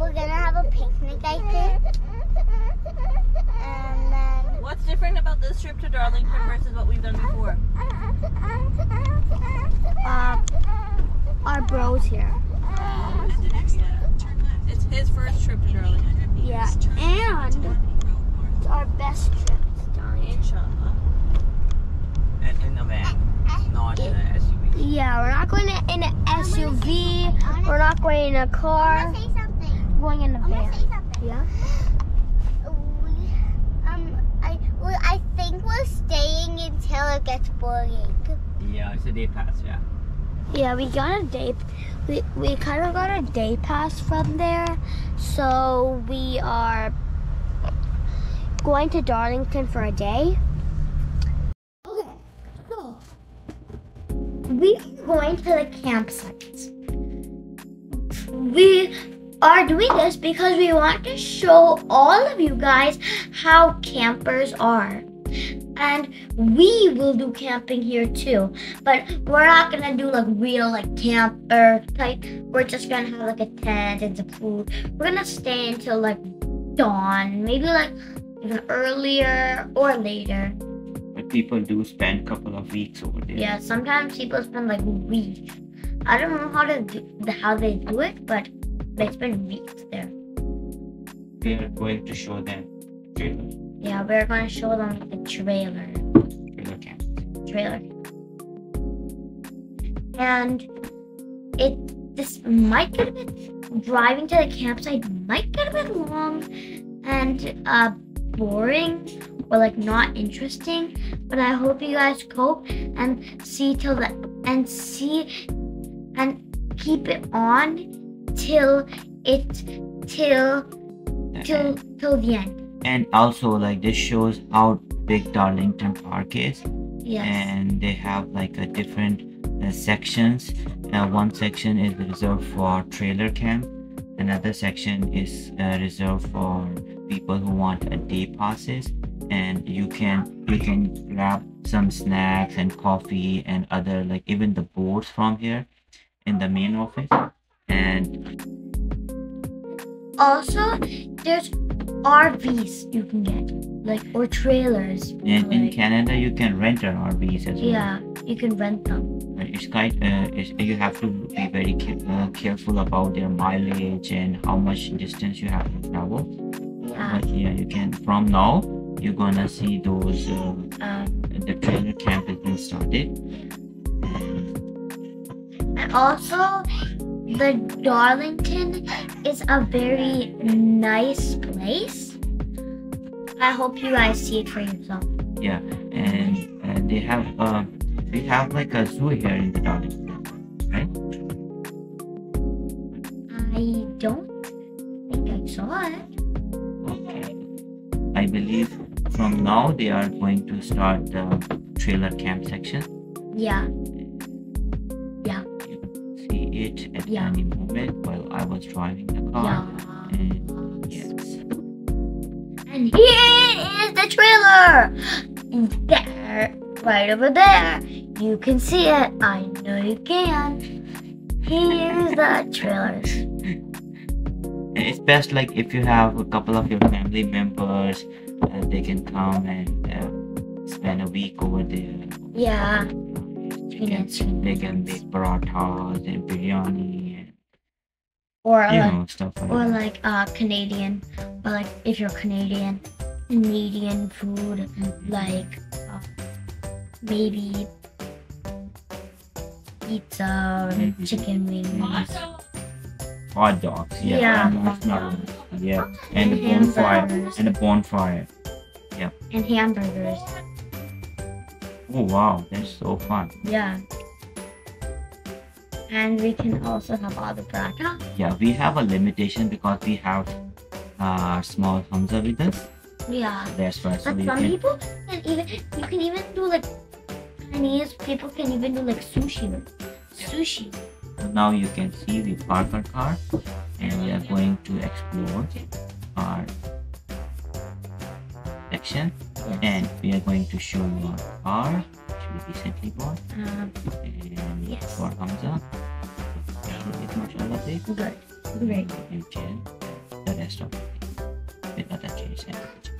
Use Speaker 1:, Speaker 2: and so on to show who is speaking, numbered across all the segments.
Speaker 1: we're gonna have a picnic, I think. And then
Speaker 2: What's different about this trip to Darlington versus what we've done before?
Speaker 1: our bros here.
Speaker 2: It's his first trip to Darlington.
Speaker 1: Yeah, and it's our best trip to Darlington.
Speaker 2: Inshallah.
Speaker 3: And in a van, not in an SUV.
Speaker 1: Yeah, we're not going in an SUV. We're not going in a car.
Speaker 4: I'm gonna say something.
Speaker 1: We're going in a
Speaker 4: I'm gonna
Speaker 1: van.
Speaker 4: say something.
Speaker 1: Yeah.
Speaker 4: I think we're staying until it gets boring.
Speaker 3: Yeah, it's a day pass, yeah.
Speaker 1: Yeah, we got a day. We kind of got a day pass from there, so we are going to Darlington for a day. Okay, so we are going to the campsite. We are doing this because we want to show all of you guys how campers are. And we will do camping here too, but we're not gonna do like real like camper type. We're just gonna have like a tent and some food. We're gonna stay until like dawn, maybe like even earlier or later.
Speaker 3: But people do spend a couple of weeks over there.
Speaker 1: Yeah, sometimes people spend like weeks. I don't know how they do it, but they spend weeks there.
Speaker 3: We are going to show them trailer
Speaker 1: Yeah, we're gonna show them the trailer.
Speaker 3: camp.
Speaker 1: And this might get a bit, driving to the campsite might get a bit long and boring or like not interesting, but I hope you guys cope and see till the and see and keep it on till the end.
Speaker 3: And also, like, this shows how big Darlington Park is.
Speaker 1: Yes.
Speaker 3: And they have like a different sections. One section is reserved for trailer camp. Another section is reserved for people who want a day passes. And you can grab some snacks and coffee and other, like, even the boards from here in the main office. And
Speaker 1: also there's RVs you can get, like, or trailers.
Speaker 3: in Canada you can rent an RVs as well.
Speaker 1: Yeah, you can rent them.
Speaker 3: It's quite you have to be very careful about their mileage and how much distance you have to travel.
Speaker 1: Yeah.
Speaker 3: But yeah, you can, from now you're gonna see those the trailer camp has been started.
Speaker 1: And also, the Darlington is a very nice place. I hope you guys see it for yourself.
Speaker 3: Yeah, and they have we have like a zoo here in the Darlington, right?
Speaker 1: I don't think I saw it.
Speaker 3: Okay. I believe from now they are going to start the trailer camp section.
Speaker 1: Yeah.
Speaker 3: See it at
Speaker 1: Yeah.
Speaker 3: any moment while I was driving the car.
Speaker 1: Yeah.
Speaker 3: And yes.
Speaker 1: And here is the trailer. There, right over there. You can see it. I know you can. Here's the trailers.
Speaker 3: And it's best, like, if you have a couple of your family members, they can come and spend a week over there.
Speaker 1: Yeah.
Speaker 3: They can make parathas and biryani and
Speaker 1: Or
Speaker 3: stuff like
Speaker 1: or
Speaker 3: that.
Speaker 1: like Canadian, or like if you're Canadian food, like maybe pizza or
Speaker 3: Maybe.
Speaker 1: chicken wings.
Speaker 3: Hot dogs,
Speaker 1: Yeah.
Speaker 3: marshmallows, yeah, and a
Speaker 1: And
Speaker 3: bonfire,
Speaker 1: hamburgers.
Speaker 3: and a bonfire.
Speaker 1: And hamburgers.
Speaker 3: Oh wow, that's so fun.
Speaker 1: Yeah. And we can also have all the paratha.
Speaker 3: Yeah, we have a limitation because we have small Hamza with us.
Speaker 1: Yeah.
Speaker 3: That's why. So
Speaker 1: But
Speaker 3: we
Speaker 1: some
Speaker 3: can,
Speaker 1: people you can even do like Chinese people can even do like sushi. Sushi.
Speaker 3: now you can see we park our car and we are going to explore our section.
Speaker 1: Yes.
Speaker 3: And we are going to show you our car which we recently bought. And
Speaker 1: Yes.
Speaker 3: for Hamza, it's mashallah big.
Speaker 1: Good. Great.
Speaker 3: and share the rest of it with other kids and teachers.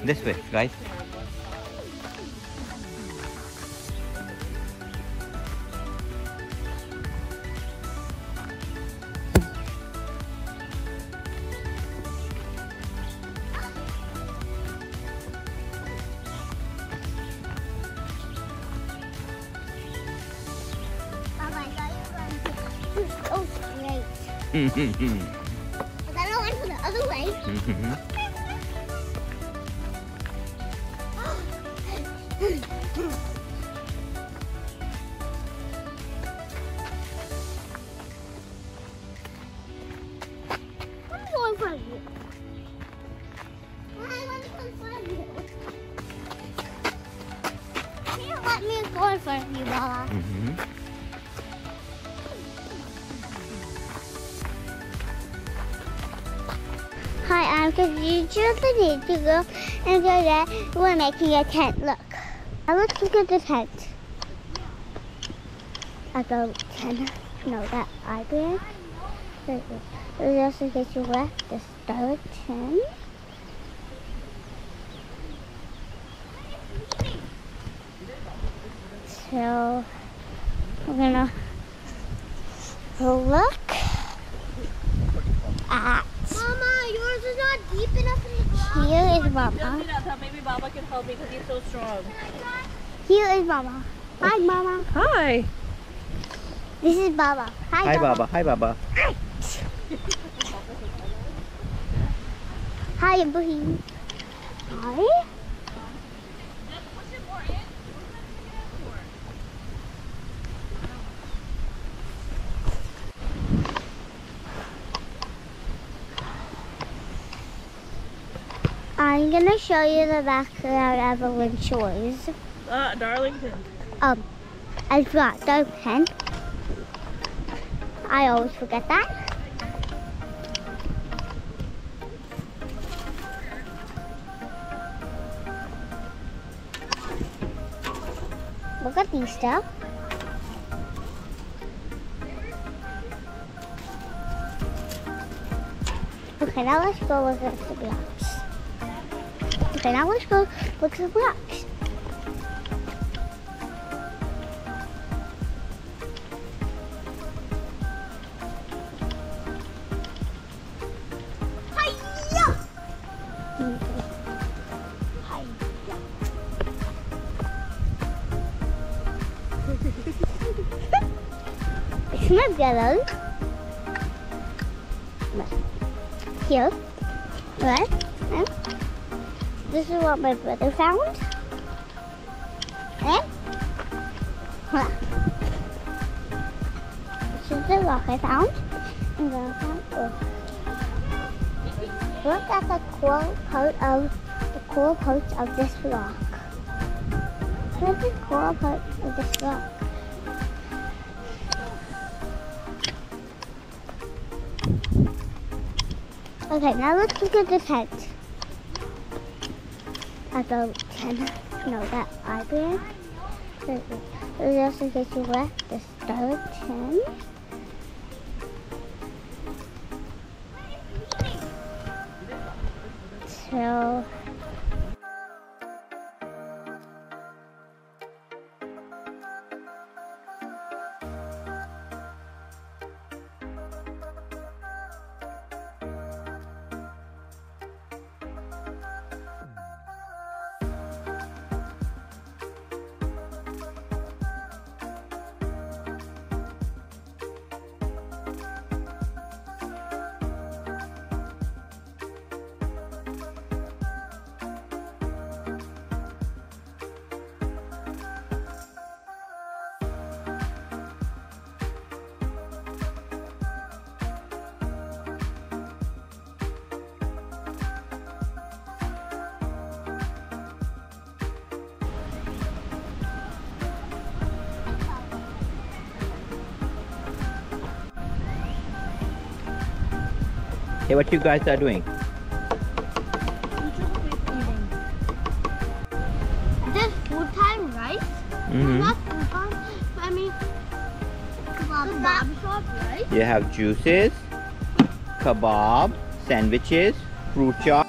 Speaker 3: This way, guys.
Speaker 4: Mom, I thought you were going to go straight.
Speaker 3: Mhm.
Speaker 4: But then I went the other way. I'm going for you. I want to go in front of you. You let me go in front of you, Bella. Hi, I'm Khadija, the nature girl, and today we're making a tent. Look. Now let's look at the tent. I go 10. No, that I did. Just in case you left, the Darlington. So we're gonna look at. Mama, yours is not deep enough in the ground. Here is Mama.
Speaker 2: Just I thought maybe Baba can help me because he's so strong.
Speaker 4: Here is Mama. Hi, Mama.
Speaker 2: Hi.
Speaker 4: This is Baba. Hi, Baba.
Speaker 3: Hi, Baba.
Speaker 4: Hi, Ibrahim. Hi. I'm gonna show you the background of Evelyn Shores.
Speaker 2: Darlington.
Speaker 4: I forgot the pen. I always forget that. Look at these stuff. Okay, now let's go look at the blocks. Okay, now let's go look at the blocks. It's my brother. Here. Right. And this is what my brother found. And this is the rock I found. And then I found look at the cool parts of this rock. Look at the cool part of this rock. Okay, now let's look at the tent. I go 10. No, that I did. Just in case you left, the Darlington. So
Speaker 3: Hey, what you guys are doing?
Speaker 1: This food time, right? Not food time. I mean, kebab shop, right?
Speaker 3: You have juices, kebab, sandwiches, fruit chop.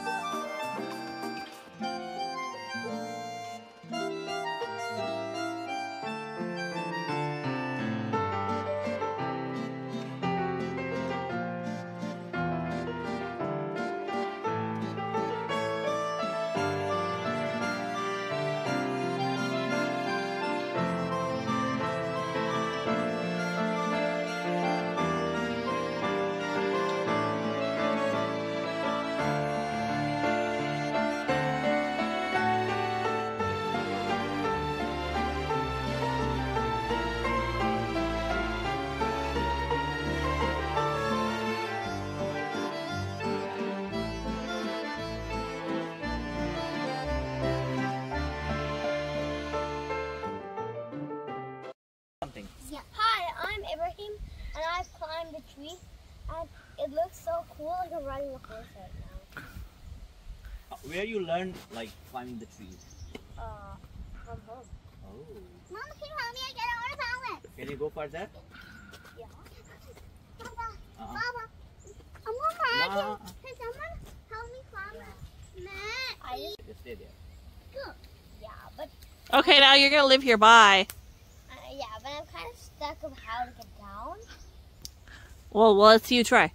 Speaker 4: Yeah. Hi, I'm Ibrahim, and I've climbed a tree, and it looks so cool, like I'm riding a horse right now.
Speaker 3: Where you learn like climbing the trees?
Speaker 4: From home.
Speaker 3: Oh.
Speaker 4: Mama, can you help me? I want to balance.
Speaker 3: Can you go further?
Speaker 4: Yeah. Baba, I'm gonna Can someone help me climb it?
Speaker 3: Just stay there.
Speaker 4: Good. Yeah, but
Speaker 2: Okay, now you're gonna live here. Bye.
Speaker 4: yeah, but I'm kind of stuck of how to get down.
Speaker 2: Well, let's see you try.